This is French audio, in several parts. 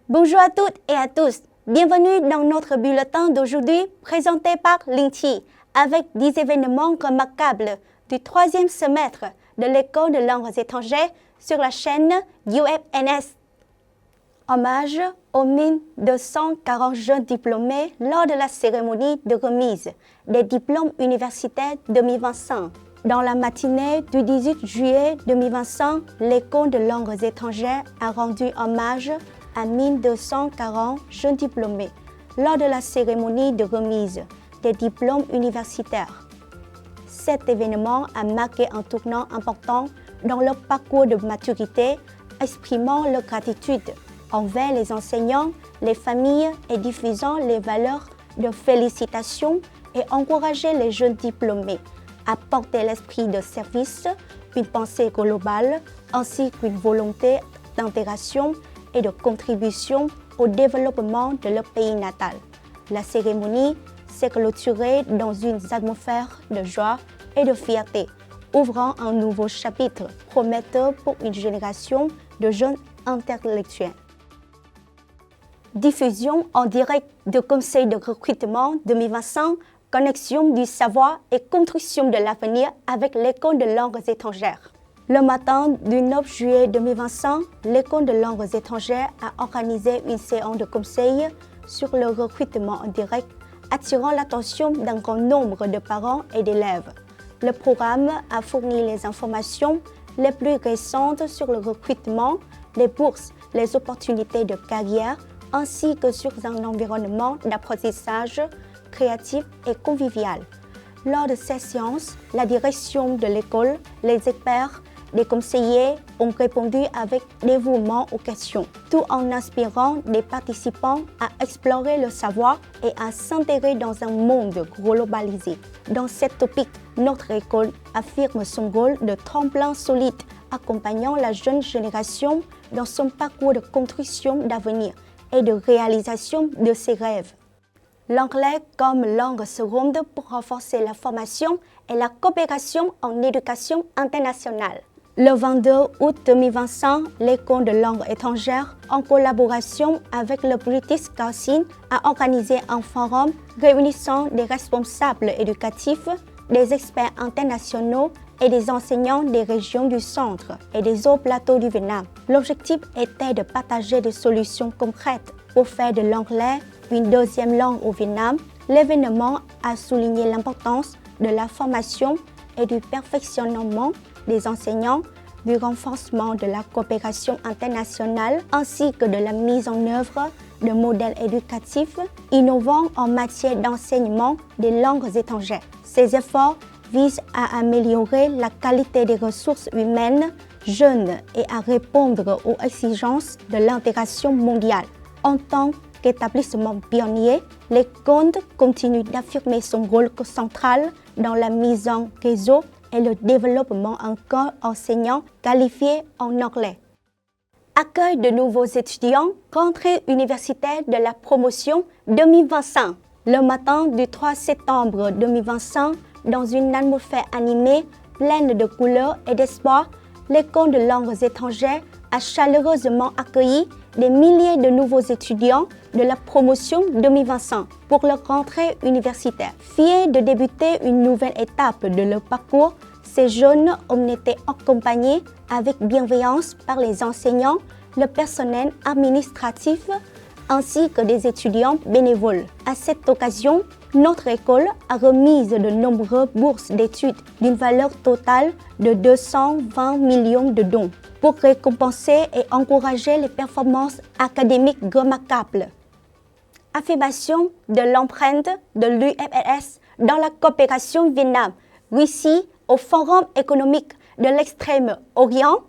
Bonjour à toutes et à tous. Bienvenue dans notre bulletin d'aujourd'hui présenté par Linti avec 10 événements remarquables du troisième semestre de l'École de langues étrangères sur la chaîne UFNS. Hommage aux 1240 jeunes diplômés lors de la cérémonie de remise des diplômes universitaires 2025. Dans la matinée du 18 juillet 2025, l'École de langues étrangères a rendu hommage à 1240 jeunes diplômés lors de la cérémonie de remise des diplômes universitaires. Cet événement a marqué un tournant important dans leur parcours de maturité, exprimant leur gratitude envers les enseignants, les familles et diffusant les valeurs de félicitations et encourager les jeunes diplômés à porter l'esprit de service, une pensée globale ainsi qu'une volonté d'intégration et de contribution au développement de leur pays natal. La cérémonie s'est clôturée dans une atmosphère de joie et de fierté, ouvrant un nouveau chapitre prometteur pour une génération de jeunes intellectuels. Diffusion en direct du Conseil de recrutement 2025, connexion du savoir et construction de l'avenir avec l'École de langues étrangères. Le matin du 9 juillet 2025, l'École de langues étrangères a organisé une séance de conseil sur le recrutement en direct, attirant l'attention d'un grand nombre de parents et d'élèves. Le programme a fourni les informations les plus récentes sur le recrutement, les bourses, les opportunités de carrière, ainsi que sur un environnement d'apprentissage créatif et convivial. Lors de cette séance, la direction de l'école, les experts, les conseillers ont répondu avec dévouement aux questions, tout en inspirant les participants à explorer le savoir et à s'intégrer dans un monde globalisé. Dans cette topique, notre école affirme son rôle de tremplin solide, accompagnant la jeune génération dans son parcours de construction d'avenir et de réalisation de ses rêves. L'anglais comme langue seconde pour renforcer la formation et la coopération en éducation internationale. Le 22 août 2025, l'École de langues étrangères, en collaboration avec le British Council, a organisé un forum réunissant des responsables éducatifs, des experts internationaux et des enseignants des régions du centre et des hauts plateaux du Vietnam. L'objectif était de partager des solutions concrètes pour faire de l'anglais une deuxième langue au Vietnam. L'événement a souligné l'importance de la formation et du perfectionnement des enseignants, du renforcement de la coopération internationale ainsi que de la mise en œuvre de modèles éducatifs innovants en matière d'enseignement des langues étrangères. Ces efforts visent à améliorer la qualité des ressources humaines jeunes et à répondre aux exigences de l'intégration mondiale. En tant qu'établissement pionnier, l'école continue d'affirmer son rôle central dans la mise en réseau et le développement d'un corps enseignant qualifié en anglais. Accueil de nouveaux étudiants, rentrée universitaire de la promotion 2025. Le matin du 3 septembre 2025, dans une atmosphère animée, pleine de couleurs et d'espoir, l'École de langues étrangères a chaleureusement accueilli des milliers de nouveaux étudiants de la promotion 2025 pour leur rentrée universitaire. Fiers de débuter une nouvelle étape de leur parcours, ces jeunes ont été accompagnés avec bienveillance par les enseignants, le personnel administratif ainsi que des étudiants bénévoles. À cette occasion, notre école a remis de nombreuses bourses d'études d'une valeur totale de 220 millions de dons pour récompenser et encourager les performances académiques remarquables. Affirmation de l'empreinte de l'UFNS dans la coopération Vietnam-Russie au Forum économique de l'Extrême-Orient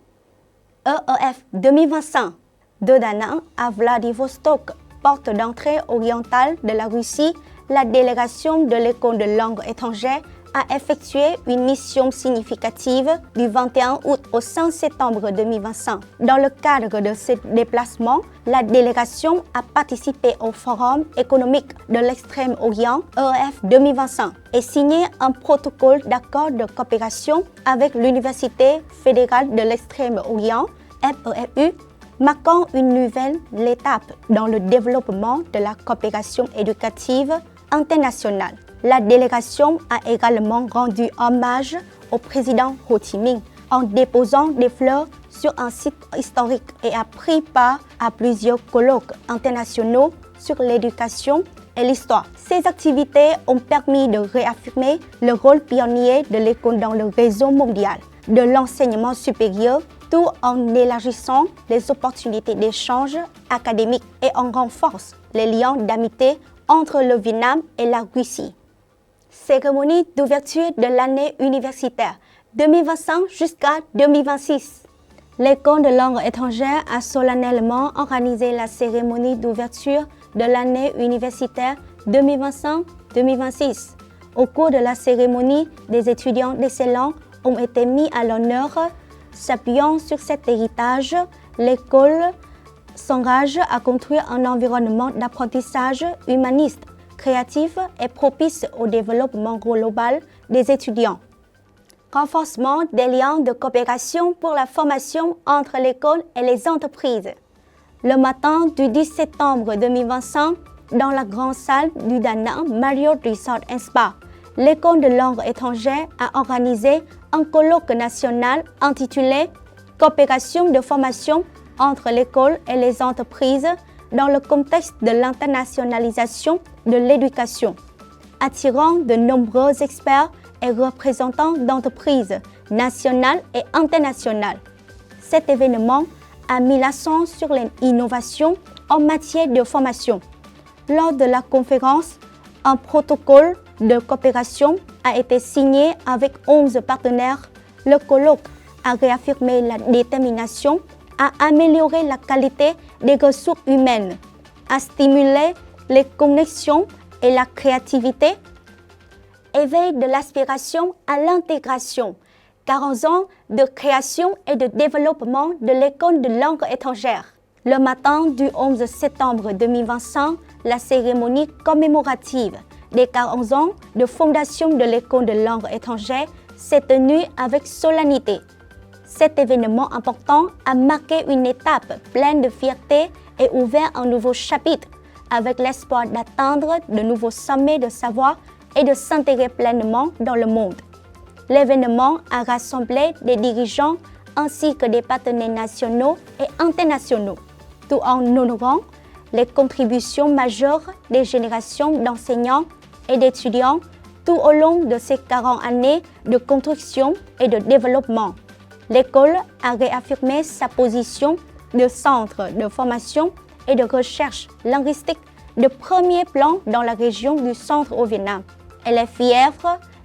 EEF 2025 de Da Nang à Vladivostok, porte d'entrée orientale de la Russie. La délégation de l'École de langues étrangères a effectué une mission significative du 21 août au 5 septembre 2025. Dans le cadre de ce déplacement, la délégation a participé au Forum économique de l'Extrême-Orient EEF 2025 et signé un protocole d'accord de coopération avec l'Université fédérale de l'Extrême-Orient FEFU marquant une nouvelle étape dans le développement de la coopération éducative internationale. La délégation a également rendu hommage au président Ho Chi Minh en déposant des fleurs sur un site historique et a pris part à plusieurs colloques internationaux sur l'éducation et l'histoire. Ces activités ont permis de réaffirmer le rôle pionnier de l'école dans le réseau mondial de l'enseignement supérieur, tout en élargissant les opportunités d'échange académique et en renforce les liens d'amitié entre le Vietnam et la Russie. Cérémonie d'ouverture de l'année universitaire 2025 jusqu'à 2026. L'École de langue étrangère a solennellement organisé la cérémonie d'ouverture de l'année universitaire 2025-2026. Au cours de la cérémonie, des étudiants d'excellence ont été mis à l'honneur. S'appuyant sur cet héritage, l'école s'engage à construire un environnement d'apprentissage humaniste, créatif et propice au développement global des étudiants. Renforcement des liens de coopération pour la formation entre l'école et les entreprises. Le matin du 10 septembre 2025, dans la grande salle du Da Nang Marriott Resort & Spa, l'École de langue étrangère a organisé un colloque national intitulé « Coopération de formation entre l'école et les entreprises dans le contexte de l'internationalisation de l'éducation », attirant de nombreux experts et représentants d'entreprises nationales et internationales. Cet événement a mis l'accent sur l'innovation en matière de formation. Lors de la conférence, un protocole de coopération a été signé avec 11 partenaires. Le colloque a réaffirmé la détermination à améliorer la qualité des ressources humaines, à stimuler les connexions et la créativité. Éveil de l'aspiration à l'intégration, 40 ans de création et de développement de l'École de langue étrangère. Le matin du 11 septembre 2025, la cérémonie commémorative des 40 ans de fondation de l'École de langue étrangère s'est tenue avec solennité. Cet événement important a marqué une étape pleine de fierté et ouvert un nouveau chapitre avec l'espoir d'atteindre de nouveaux sommets de savoir et de s'intégrer pleinement dans le monde. L'événement a rassemblé des dirigeants ainsi que des partenaires nationaux et internationaux, tout en honorant les contributions majeures des générations d'enseignants et d'étudiants tout au long de ces 40 années de construction et de développement. L'école a réaffirmé sa position de centre de formation et de recherche linguistique de premier plan dans la région du centre au Vietnam. Elle est fière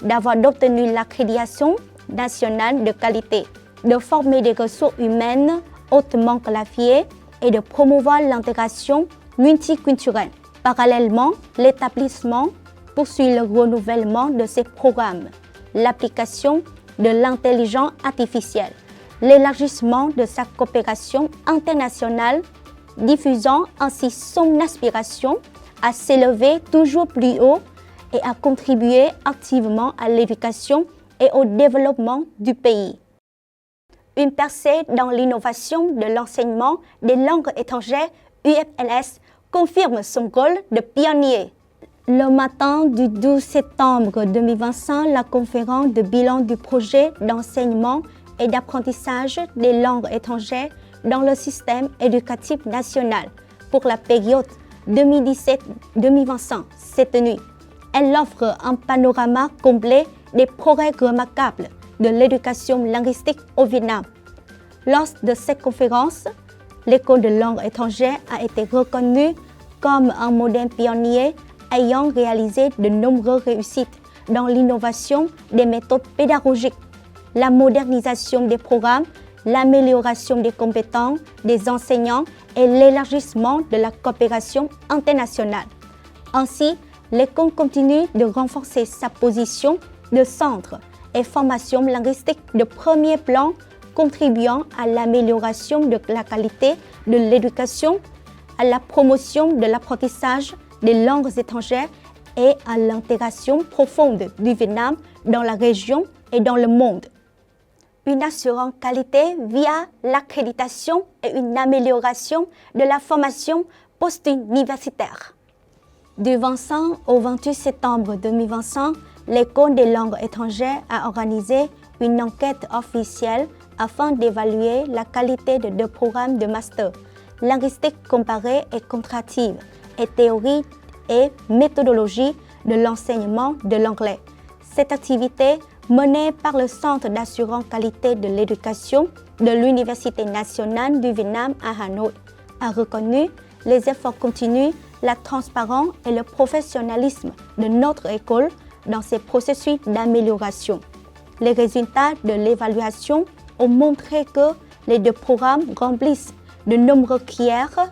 d'avoir obtenu l'accréditation nationale de qualité, de former des ressources humaines hautement qualifiées et de promouvoir l'intégration multiculturelle. Parallèlement, l'établissement poursuit le renouvellement de ses programmes, l'application de l'intelligence artificielle, l'élargissement de sa coopération internationale, diffusant ainsi son aspiration à s'élever toujours plus haut et à contribuer activement à l'éducation et au développement du pays. Une percée dans l'innovation de l'enseignement des langues étrangères, UFLS confirme son rôle de pionnier. Le matin du 12 septembre 2025, la conférence de bilan du projet d'enseignement et d'apprentissage des langues étrangères dans le système éducatif national pour la période 2017-2025 s'est tenue. Elle offre un panorama complet des progrès remarquables de l'éducation linguistique au Vietnam. Lors de cette conférence, l'École de langue étrangère a été reconnue comme un modèle pionnier ayant réalisé de nombreuses réussites dans l'innovation des méthodes pédagogiques, la modernisation des programmes, l'amélioration des compétences des enseignants et l'élargissement de la coopération internationale. Ainsi, l'école continue de renforcer sa position de centre et formation linguistique de premier plan, contribuant à l'amélioration de la qualité de l'éducation, à la promotion de l'apprentissage des langues étrangères et à l'intégration profonde du Vietnam dans la région et dans le monde. une assurance qualité via l'accréditation et une amélioration de la formation post-universitaire. Du 25 au 28 septembre 2025, l'École des langues étrangères a organisé une enquête officielle afin d'évaluer la qualité de deux programmes de master, linguistique comparée et comparative, et théorie et méthodologie de l'enseignement de l'anglais. Cette activité, menée par le Centre d'assurance qualité de l'éducation de l'Université nationale du Vietnam à Hanoï, a reconnu les efforts continus, la transparence et le professionnalisme de notre école dans ses processus d'amélioration. Les résultats de l'évaluation ont montré que les deux programmes remplissent de nombreux critères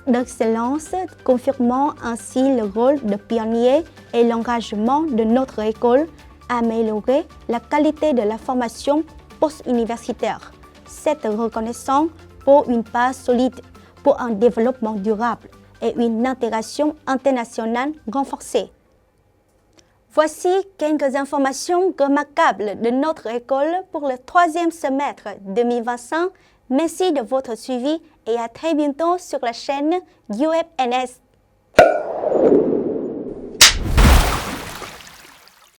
d'excellence, confirmant ainsi le rôle de pionnier et l'engagement de notre école à améliorer la qualité de la formation post-universitaire. Cette reconnaissance pour une base solide pour un développement durable et une intégration internationale renforcée. Voici quelques informations remarquables de notre école pour le troisième semestre 2025. Merci de votre suivi et à très bientôt sur la chaîne UFNS.